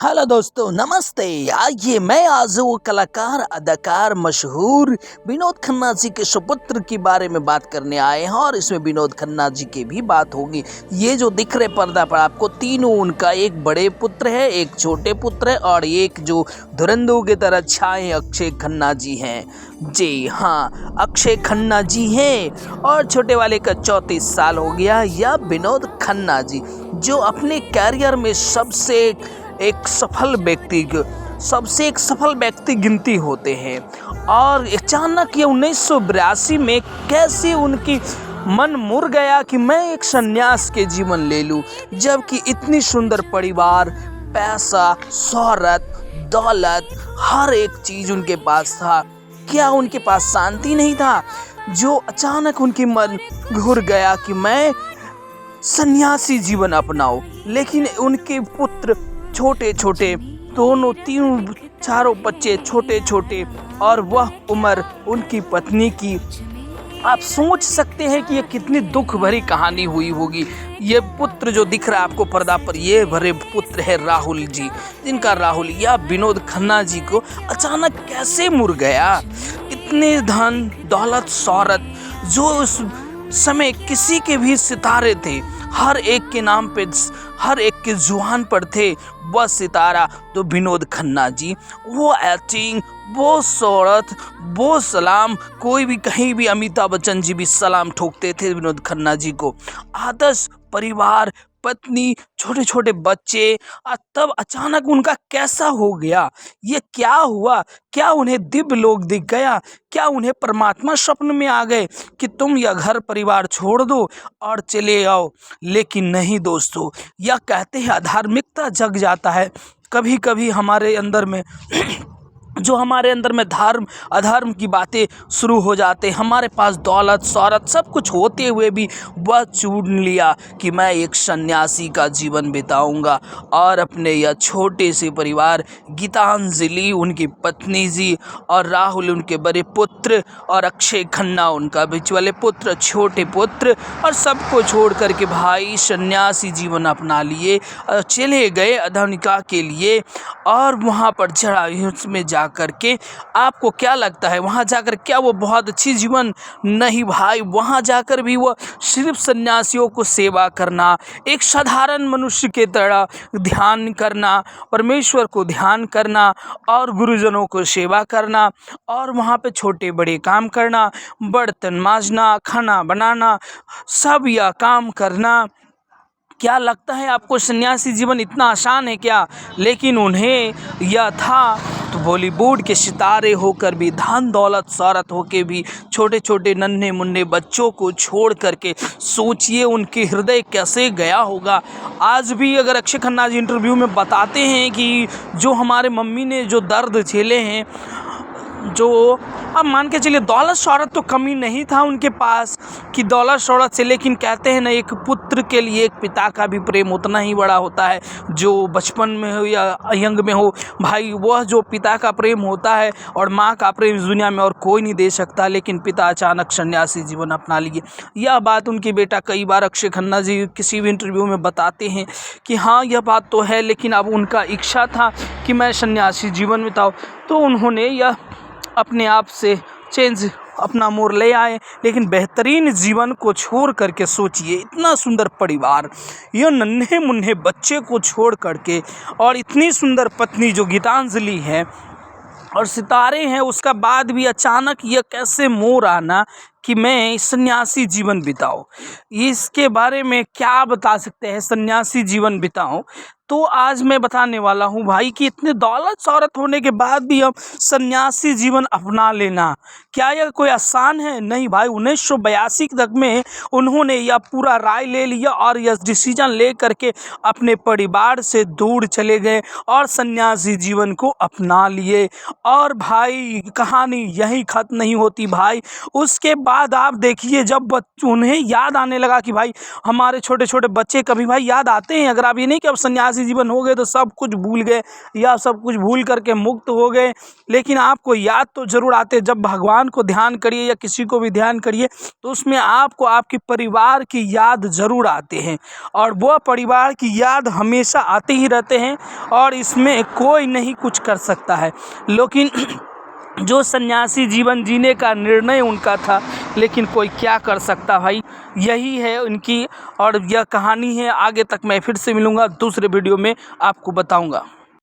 Hello दोस्तों, नमस्ते। आइए मैं आज वो कलाकार अदाकार मशहूर विनोद खन्ना जी के सुपुत्र के बारे में बात करने आए हैं और इसमें विनोद खन्ना जी की भी बात होगी। ये जो दिख रहे पर्दा पर आपको तीनों, उनका एक बड़े पुत्र है, एक छोटे पुत्र है और एक जो धुरंधर की तरह छाए अक्षय खन्ना जी हैं। जी हाँ, अक्षय खन्ना जी हैं और छोटे वाले का 34 साल हो गया। यह विनोद खन्ना जी जो अपने कैरियर में सबसे एक सफल व्यक्ति गिनती होते हैं और अचानक ये 1982 में कैसे उनकी मन मुड़ गया कि मैं एक सन्यास के जीवन ले लूं, जबकि इतनी सुंदर परिवार, पैसा, शोहरत, दौलत, हर एक चीज उनके पास था। क्या उनके पास शांति नहीं था? जो अचानक उनकी मन घुर गया कि मैं सन्यासी जीवन अपनाऊं। लेकिन उनके पुत्र छोटे छोटे, दोनों तीनों चारों बच्चे छोटे छोटे और वह उम्र उनकी पत्नी की। आप सोच सकते हैं कि ये कितनी दुख भरी कहानी हुई होगी। ये पुत्र जो दिख रहा है आपको पर्दा पर, ये भरे पुत्र है राहुल जी, जिनका राहुल या विनोद खन्ना जी को अचानक कैसे मुड़ गया। इतने धन दौलत शोहरत जो उस समय किसी के भी सितारे थे, हर एक के नाम पे, हर एक के जुबान पर थे, वह सितारा तो विनोद खन्ना जी। वो एक्टिंग, वो शोहरत, वो सलाम, कोई भी कहीं भी अमिताभ बच्चन जी भी सलाम ठोकते थे विनोद खन्ना जी को। आदर्श परिवार, पत्नी, छोटे छोटे बच्चे, तब अचानक उनका कैसा हो गया? ये क्या हुआ? क्या उन्हें दिव्य लोक दिख गया? क्या उन्हें परमात्मा स्वप्न में आ गए कि तुम यह घर परिवार छोड़ दो और चले आओ? लेकिन नहीं दोस्तों, यह कहते हैं अधार्मिकता जग जाता है कभी कभी हमारे अंदर में जो हमारे अंदर में धर्म अधर्म की बातें शुरू हो जाते। हमारे पास दौलत शोहरत सब कुछ होते हुए भी वह चुन लिया कि मैं एक सन्यासी का जीवन बिताऊंगा और अपने यह छोटे से परिवार, गीतांजलि उनकी पत्नी जी और राहुल उनके बड़े पुत्र और अक्षय खन्ना उनका बीच वाले पुत्र, छोटे पुत्र, और सबको छोड़ करके भाई सन्यासी जीवन अपना लिए और चले गए अधनिका के लिए। और वहाँ पर चढ़ा उसमें जा करके आपको क्या लगता है वहाँ जाकर क्या वो बहुत अच्छी जीवन? नहीं भाई, वहाँ जाकर भी वो सिर्फ सन्यासियों को सेवा करना, एक साधारण मनुष्य के तरह ध्यान करना, परमेश्वर को ध्यान करना और गुरुजनों को सेवा करना और वहाँ पे छोटे बड़े काम करना, बर्तन मांजना, खाना बनाना, सब यह काम करना। क्या लगता है आपको सन्यासी जीवन इतना आसान है क्या? लेकिन उन्हें यह था तो बॉलीवुड के सितारे होकर भी, धन दौलत शोहरत होकर भी, छोटे छोटे नन्हे मुन्ने बच्चों को छोड़ करके सोचिए उनके हृदय कैसे गया होगा। आज भी अगर अक्षय खन्ना जी इंटरव्यू में बताते हैं कि जो हमारे मम्मी ने जो दर्द झेले हैं, जो अब मान के चलिए दौलत शोहरत तो कमी नहीं था उनके पास कि दौलत शोहरत से, लेकिन कहते हैं ना एक पुत्र के लिए एक पिता का भी प्रेम उतना ही बड़ा होता है, जो बचपन में हो या यंग में हो भाई, वह जो पिता का प्रेम होता है और माँ का प्रेम इस दुनिया में और कोई नहीं दे सकता। लेकिन पिता अचानक सन्यासी जीवन अपना लिए। यह बात उनके बेटा कई बार अक्षय खन्ना जी किसी भी इंटरव्यू में बताते हैं कि हाँ यह बात तो है, लेकिन अब उनका इच्छा था कि मैं सन्यासी जीवन बिताऊँ, तो उन्होंने यह अपने आप से चेंज अपना मोड़ ले आए। लेकिन बेहतरीन जीवन को छोड़ करके सोचिए, इतना सुंदर परिवार, ये नन्हे मुन्ने बच्चे को छोड़ करके और इतनी सुंदर पत्नी जो गीतांजलि है और सितारे हैं, उसका बाद भी अचानक यह कैसे मोड़ आना कि मैं सन्यासी जीवन बिताऊं। इसके बारे में क्या बता सकते हैं सन्यासी जीवन बिताऊं? तो आज मैं बताने वाला हूं भाई कि इतने दौलत शोहरत होने के बाद भी हम सन्यासी जीवन अपना लेना, क्या यह कोई आसान है? नहीं भाई, 1982 तक में उन्होंने यह पूरा राय ले लिया और यह डिसीजन ले करके अपने परिवार से दूर चले गए और सन्यासी जीवन को अपना लिए। और भाई कहानी यही खत्म नहीं होती भाई। उसके बाद आप देखिए जब उन्हें याद आने लगा कि भाई हमारे छोटे छोटे बच्चे, कभी भाई याद आते हैं, अगर आप ये नहीं कि अब सन्यासी सन्यासी जीवन हो गए तो सब कुछ भूल गए या सब कुछ भूल करके मुक्त हो गए, लेकिन आपको याद तो जरूर आते। जब भगवान को ध्यान करिए या किसी को भी ध्यान करिए तो उसमें आपको आपके परिवार की याद जरूर आते हैं, और वह परिवार की याद हमेशा आते ही रहते हैं, और इसमें कोई नहीं कुछ कर सकता है। लेकिन जो सन्यासी जीवन जीने का निर्णय उनका था, लेकिन कोई क्या कर सकता भाई। यही है उनकी, और यह कहानी है। आगे तक मैं फिर से मिलूँगा, दूसरे वीडियो में आपको बताऊँगा।